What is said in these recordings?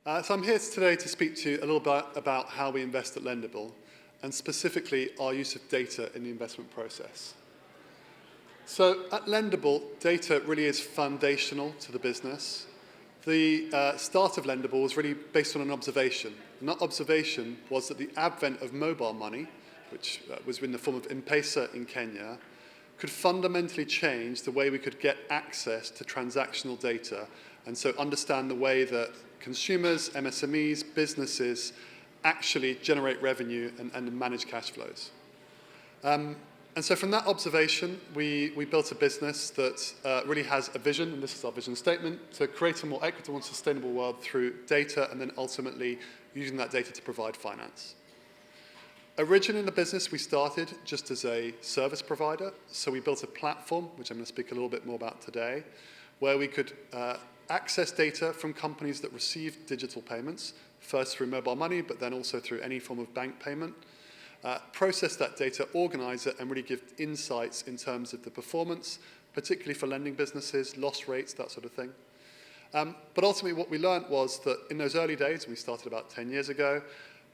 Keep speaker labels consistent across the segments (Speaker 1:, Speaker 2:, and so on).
Speaker 1: So I'm here today to speak to you a little bit about how we invest at Lendable, and specifically our use of data in the investment process. So at Lendable, data really is foundational to the business. The start of Lendable was really based on an observation, and that observation was that the advent of mobile money, which was in the form of M-Pesa in Kenya, could fundamentally change the way we could get access to transactional data, and so understand the way that consumers, MSMEs, businesses actually generate revenue and manage cash flows. And so from that observation, we built a business that really has a vision, and this is our vision statement, to create a more equitable and sustainable world through data and then ultimately using that data to provide finance. Originally in the business, we started just as a service provider, so we built a platform, which I'm going to speak a little bit more about today, where we could access data from companies that receive digital payments, first through mobile money, but then also through any form of bank payment, process that data, organize it, and really give insights in terms of the performance, particularly for lending businesses, loss rates, that sort of thing. But ultimately what we learned was that in those early days, we started about 10 years ago,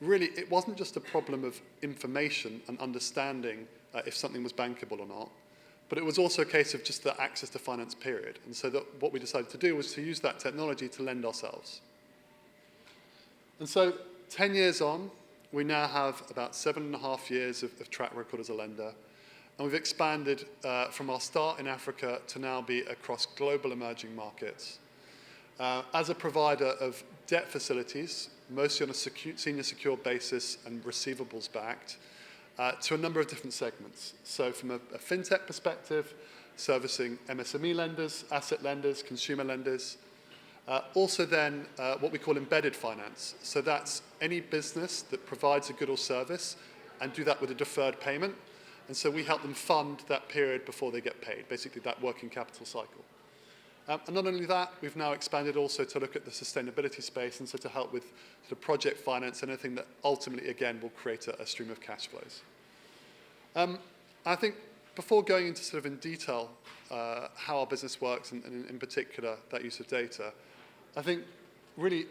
Speaker 1: really it wasn't just a problem of information and understanding if something was bankable or not, but it was also a case of just the access to finance period. And so what we decided to do was to use that technology to lend ourselves. And so 10 years on, we now have about 7.5 years of track record as a lender. And we've expanded from our start in Africa to now be across global emerging markets. As a provider of debt facilities, mostly on a senior secured basis and receivables backed, to a number of different segments. So from a fintech perspective, servicing MSME lenders, asset lenders, consumer lenders. Also then what we call embedded finance. So that's any business that provides a good or service and do that with a deferred payment. And so we help them fund that period before they get paid, basically that working capital cycle. And not only that, we've now expanded also to look at the sustainability space and so to help with sort of project finance, anything that ultimately, again, will create a stream of cash flows. I think before going into sort of in detail how our business works and in particular that use of data, I think really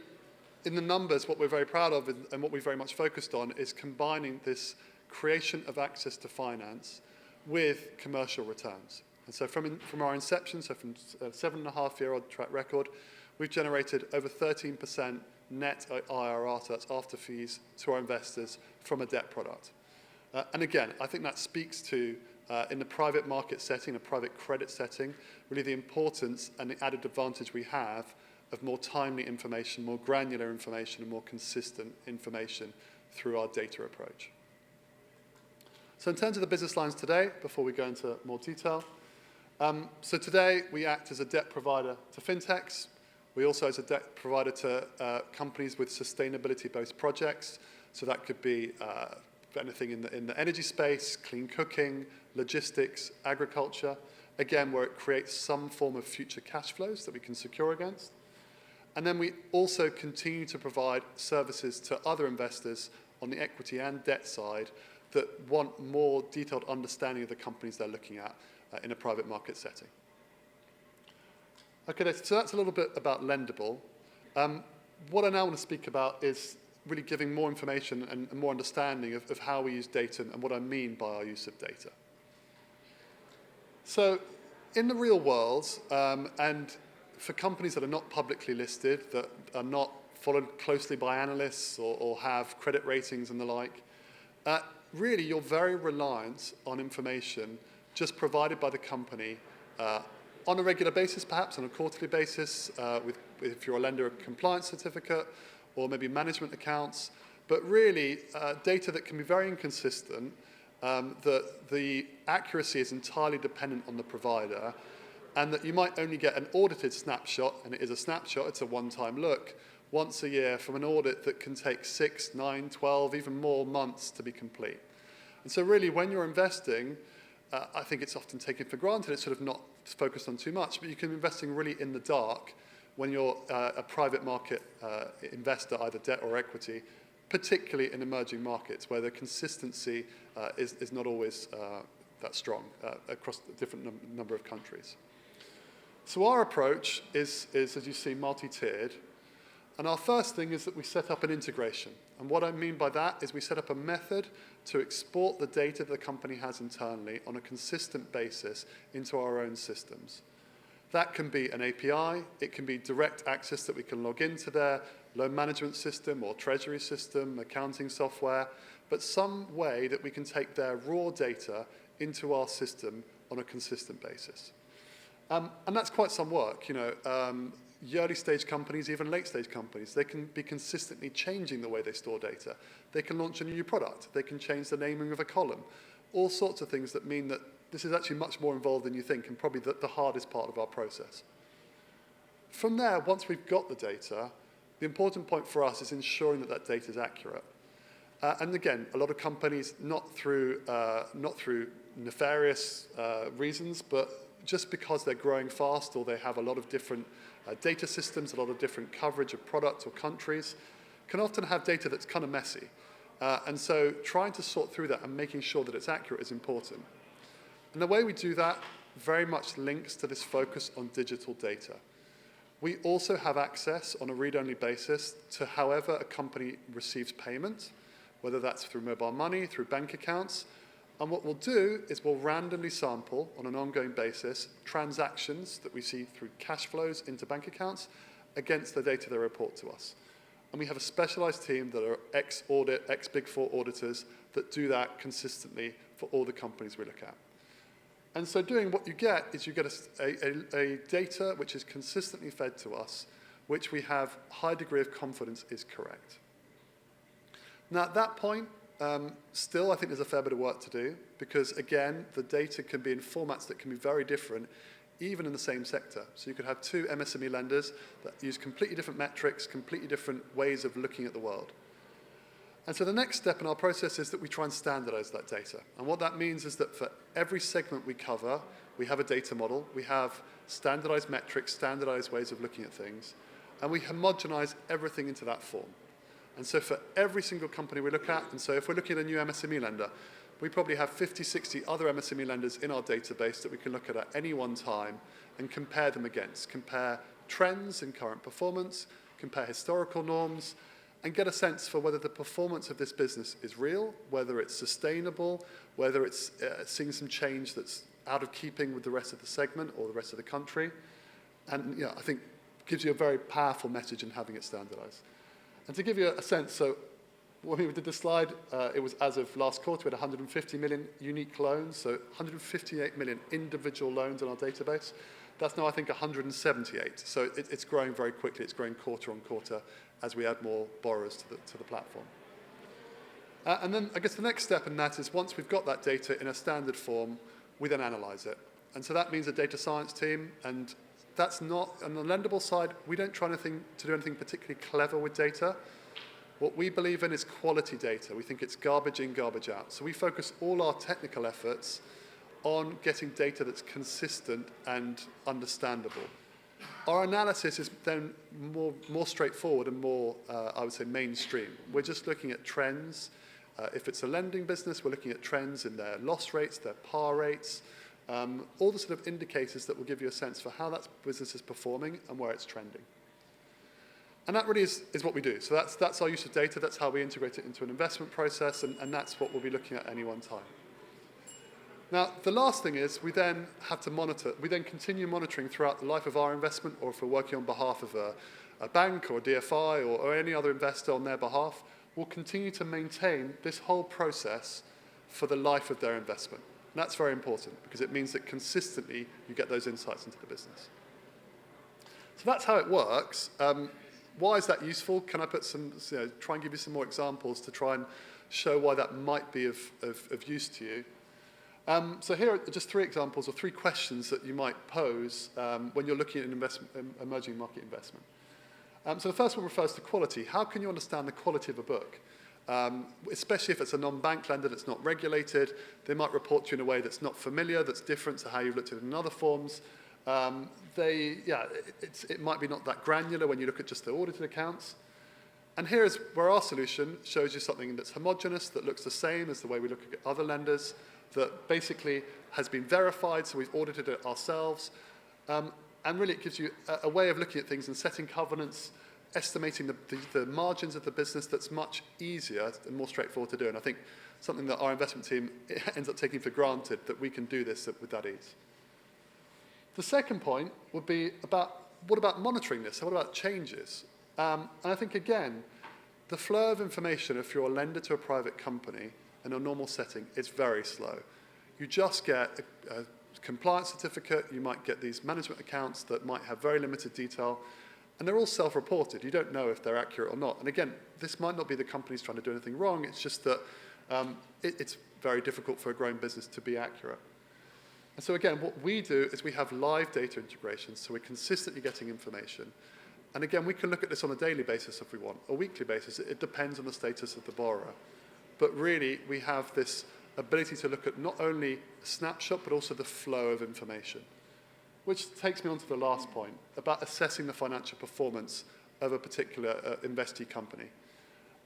Speaker 1: in the numbers what we're very proud of and what we very much focused on is combining this creation of access to finance with commercial returns. And so from our inception, so from a 7.5-year-old track record, we've generated over 13% net IRR, so that's after fees, to our investors from a debt product. And again, I think that speaks to, in the private market setting, a private credit setting, really the importance and the added advantage we have of more timely information, more granular information, and more consistent information through our data approach. So in terms of the business lines today, before we go into more detail, so today we act as a debt provider to fintechs. We also as a debt provider to companies with sustainability-based projects. So that could be anything in the energy space, clean cooking, logistics, agriculture, again, where it creates some form of future cash flows that we can secure against. And then we also continue to provide services to other investors on the equity and debt side that want more detailed understanding of the companies they're looking at in a private market setting. Okay, so that's a little bit about Lendable. What I now want to speak about is really giving more information and more understanding of how we use data and what I mean by our use of data. So in the real world, and for companies that are not publicly listed, that are not followed closely by analysts or have credit ratings and the like, really you're very reliant on information just provided by the company on a regular basis, perhaps on a quarterly basis, if you're a lender, a compliance certificate, or maybe management accounts, but really data that can be very inconsistent, that the accuracy is entirely dependent on the provider, and that you might only get an audited snapshot, and it is a snapshot, it's a one-time look, once a year from an audit that can take 6, 9, 12, even more months to be complete. And so really when you're investing, I think it's often taken for granted, it's sort of not focused on too much, but you can be investing really in the dark when you're a private market investor, either debt or equity, particularly in emerging markets where the consistency is not always that strong across a different number of countries. So our approach is, as you see, multi-tiered. And our first thing is that we set up an integration. And what I mean by that is we set up a method to export the data the company has internally on a consistent basis into our own systems. That can be an API, it can be direct access that we can log into their loan management system or treasury system, accounting software, but some way that we can take their raw data into our system on a consistent basis. And that's quite some work. Early stage companies, even late stage companies, they can be consistently changing the way they store data. They can launch a new product. They can change the naming of a column. All sorts of things that mean that this is actually much more involved than you think and probably the hardest part of our process. From there, once we've got the data, the important point for us is ensuring that that data is accurate. And again, a lot of companies, not through nefarious reasons, but just because they're growing fast or they have a lot of different data systems, a lot of different coverage of products or countries, can often have data that's kind of messy. And so trying to sort through that and making sure that it's accurate is important. And the way we do that very much links to this focus on digital data. We also have access on a read-only basis to however a company receives payment, whether that's through mobile money, through bank accounts. And what we'll do is we'll randomly sample on an ongoing basis transactions that we see through cash flows into bank accounts against the data they report to us. And we have a specialized team that are ex-audit, ex-Big Four auditors that do that consistently for all the companies we look at. And so doing what you get is you get a data which is consistently fed to us, which we have a high degree of confidence is correct. Now at that point, still I think there's a fair bit of work to do because again, the data can be in formats that can be very different even in the same sector. So you could have two MSME lenders that use completely different metrics, completely different ways of looking at the world. And so the next step in our process is that we try and standardize that data. And what that means is that for every segment we cover, we have a data model, we have standardized metrics, standardized ways of looking at things, and we homogenize everything into that form. And so for every single company we look at, and so if we're looking at a new MSME lender, we probably have 50, 60 other MSME lenders in our database that we can look at any one time and compare them against, compare trends in current performance, compare historical norms, and get a sense for whether the performance of this business is real, whether it's sustainable, whether it's seeing some change that's out of keeping with the rest of the segment or the rest of the country. And I think gives you a very powerful message in having it standardized. And to give you a sense, so when we did this slide, it was as of last quarter, we had 150 million unique loans, so 158 million individual loans in our database. That's now, I think, 178. So it's growing very quickly. It's growing quarter on quarter as we add more borrowers to the platform. And then I guess the next step in that is once we've got that data in a standard form, we then analyze it. And so that means a data science team, and that's not, on the lendable side, we don't try to do anything particularly clever with data. What we believe in is quality data. We think it's garbage in, garbage out. So we focus all our technical efforts on getting data that's consistent and understandable. Our analysis is then more straightforward and more, I would say, mainstream. We're just looking at trends. If it's a lending business, we're looking at trends in their loss rates, their par rates, all the sort of indicators that will give you a sense for how that business is performing and where it's trending. And that really is what we do. So that's our use of data. That's how we integrate it into an investment process, and that's what we'll be looking at any one time. Now, the last thing is we then have to monitor. We then continue monitoring throughout the life of our investment, or if we're working on behalf of a bank or a DFI or any other investor on their behalf, we'll continue to maintain this whole process for the life of their investment. And that's very important because it means that consistently you get those insights into the business. So that's how it works. Why is that useful? Can I put try and give you some more examples to try and show why that might be of use to you? So here are just three examples or three questions that you might pose when you're looking at emerging market investment. So the first one refers to quality. How can you understand the quality of a book? Especially if it's a non-bank lender that's not regulated, they might report to you in a way that's not familiar, that's different to how you've looked at it in other forms. It might be not that granular when you look at just the audited accounts. And here's where our solution shows you something that's homogeneous, that looks the same as the way we look at other lenders, that basically has been verified, so we've audited it ourselves. And really it gives you a way of looking at things and setting covenants estimating the margins of the business that's much easier and more straightforward to do. And I think something that our investment team ends up taking for granted, that we can do this with that ease. The second point would be about, what about monitoring this? What about changes? And I think, again, the flow of information, if you're a lender to a private company in a normal setting, is very slow. You just get a compliance certificate, you might get these management accounts that might have very limited detail, and they're all self-reported. You don't know if they're accurate or not. And again, this might not be the company's trying to do anything wrong, it's just that it's very difficult for a growing business to be accurate. And so again, what we do is we have live data integrations, so we're consistently getting information. And again, we can look at this on a daily basis if we want, or weekly basis. It depends on the status of the borrower. But really, we have this ability to look at not only a snapshot, but also the flow of information. Which takes me on to the last point, about assessing the financial performance of a particular investee company.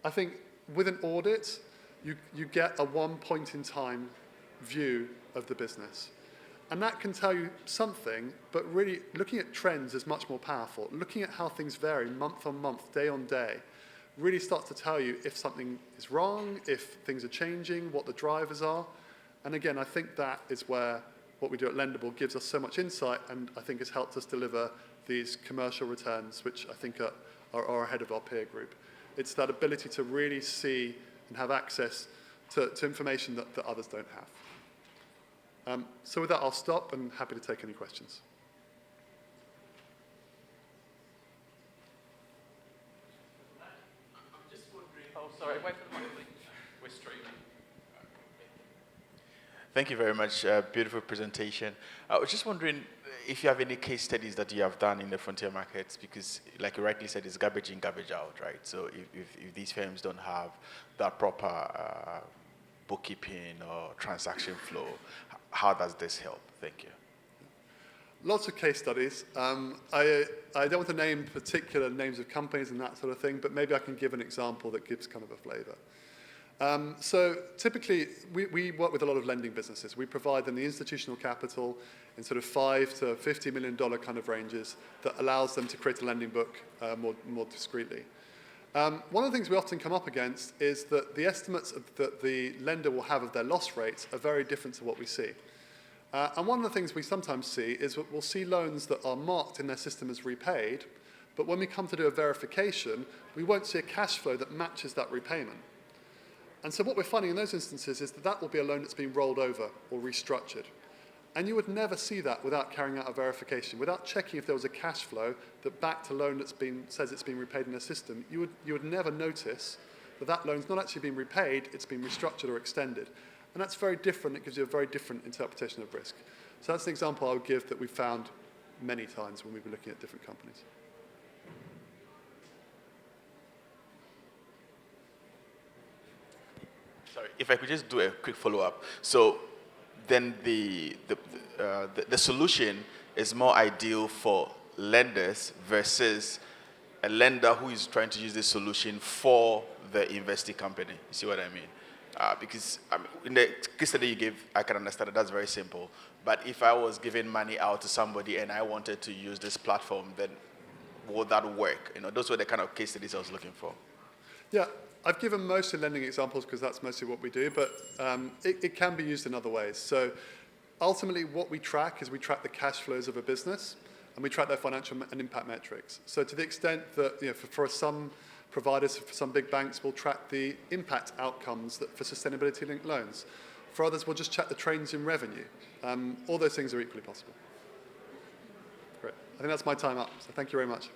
Speaker 1: I think with an audit, you get a one point in time view of the business. And that can tell you something, but really looking at trends is much more powerful. Looking at how things vary month on month, day on day, really starts to tell you if something is wrong, if things are changing, what the drivers are. And again, I think that is where what we do at Lendable gives us so much insight, and I think has helped us deliver these commercial returns, which I think are ahead of our peer group. It's that ability to really see and have access to information that others don't have. So with that, I'll stop and happy to take any questions.
Speaker 2: I'm just wondering. Oh, sorry. Wait for the mic, please. We're streaming. Thank you very much. Beautiful presentation. I was just wondering if you have any case studies that you have done in the frontier markets, because, like you rightly said, it's garbage in, garbage out, right? So if these firms don't have that proper bookkeeping or transaction flow, how does this help? Thank you.
Speaker 1: Lots of case studies. I don't want to name particular names of companies and that sort of thing, but maybe I can give an example that gives kind of a flavor. So typically, we work with a lot of lending businesses. We provide them the institutional capital in sort of $5 to $50 million kind of ranges that allows them to create a lending book more discreetly. One of the things we often come up against is that the estimates that the lender will have of their loss rates are very different to what we see. And one of the things we sometimes see is that we'll see loans that are marked in their system as repaid, but when we come to do a verification, we won't see a cash flow that matches that repayment. And so what we're finding in those instances is that will be a loan that's been rolled over or restructured. And you would never see that without carrying out a verification, without checking if there was a cash flow that backed a loan says it's been repaid in the system. You would never notice that loan's not actually been repaid, it's been restructured or extended. And that's very different. It gives you a very different interpretation of risk. So that's an example I would give that we've found many times when we've been looking at different companies.
Speaker 2: Sorry, if I could just do a quick follow-up. So then the solution is more ideal for lenders versus a lender who is trying to use this solution for the investing company. You see what I mean? Because in the case study you gave, I can understand that that's very simple. But if I was giving money out to somebody and I wanted to use this platform, then would that work? Those were the kind of case studies I was looking for.
Speaker 1: Yeah. I've given mostly lending examples because that's mostly what we do, but it can be used in other ways. So ultimately what we track is we track the cash flows of a business and we track their financial and impact metrics. So to the extent that for some providers, for some big banks, we'll track the impact outcomes for sustainability-linked loans. For others, we'll just check the trends in revenue. All those things are equally possible. Great. I think that's my time up, so thank you very much.